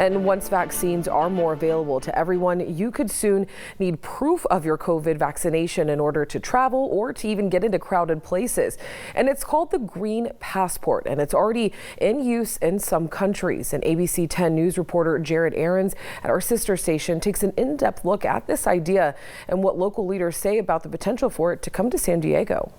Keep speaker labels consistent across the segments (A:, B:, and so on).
A: And once vaccines are more available to everyone, you could soon need proof of your COVID vaccination in order to travel or to even get into crowded places. And it's called the Green Passport, and it's already in use in some countries. And ABC 10 News reporter Jared Ahrens at our sister station takes an in-depth look at this idea and what local leaders say about the potential for it to come to San Diego.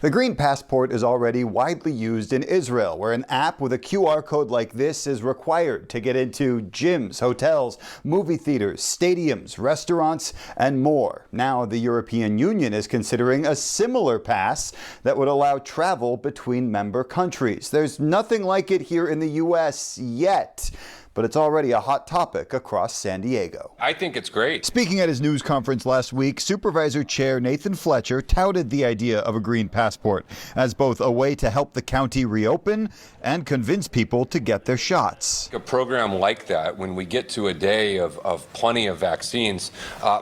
B: The Green Passport is already widely used in Israel, where an app with a QR code like this is required to get into gyms, hotels, movie theaters, stadiums, restaurants, and more. Now, the European Union is considering a similar pass that would allow travel between member countries. There's nothing like it here in the U.S. yet, but it's already a hot topic across San Diego.
C: I think it's great.
B: Speaking at his news conference last week, Supervisor Chair Nathan Fletcher touted the idea of a green passport as both a way to help the county reopen and convince people to get their shots.
C: A program like that, when we get to a day of plenty of vaccines,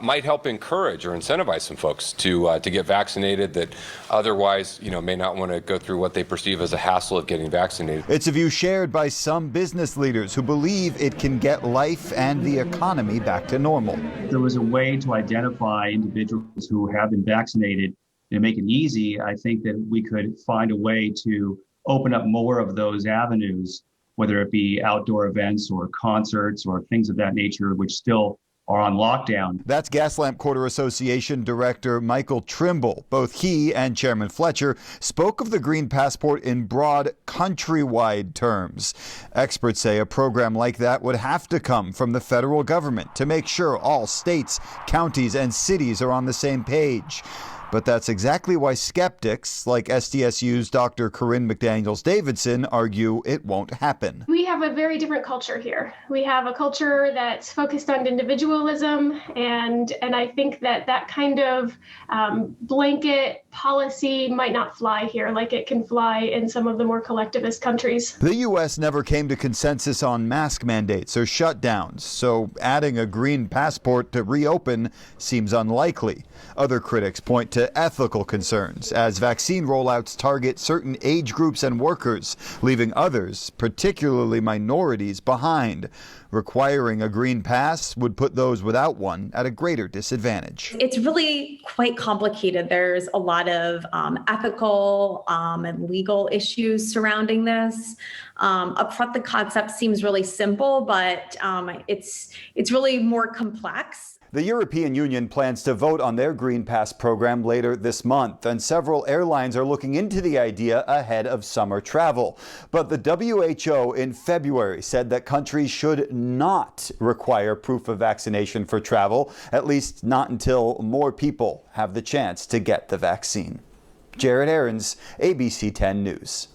C: might help encourage or incentivize some folks to get vaccinated that otherwise, may not want to go through what they perceive as a hassle of getting vaccinated.
B: It's a view shared by some business leaders who believe it can get life and the economy back to normal.
D: There was a way to identify individuals who have been vaccinated and make it easy. I think that we could find a way to open up more of those avenues, whether it be outdoor events or concerts or things of that nature, which still are on lockdown.
B: That's Gaslamp Quarter Association Director Michael Trimble. Both he and Chairman Fletcher spoke of the Green Passport in broad countrywide terms. Experts say a program like that would have to come from the federal government to make sure all states, counties, and cities are on the same page. But that's exactly why skeptics like SDSU's Dr. Corinne McDaniels-Davidson argue it won't happen.
E: We have a very different culture here. We have a culture that's focused on individualism, and I think that kind of blanket policy might not fly here like it can fly in some of the more collectivist countries.
B: The U.S. never came to consensus on mask mandates or shutdowns, so adding a green passport to reopen seems unlikely. Other critics point to ethical concerns as vaccine rollouts target certain age groups and workers, leaving others, particularly minorities, behind. Requiring a green pass would put those without one at a greater disadvantage.
F: It's really quite complicated. There's a lot of ethical and legal issues surrounding this. Up front, the concept seems really simple, but it's really more complex.
B: The European Union plans to vote on their Green Pass program later this month, and several airlines are looking into the idea ahead of summer travel. But the WHO in February said that countries should not require proof of vaccination for travel, at least not until more people have the chance to get the vaccine. Jared Ahrens, ABC 10 News.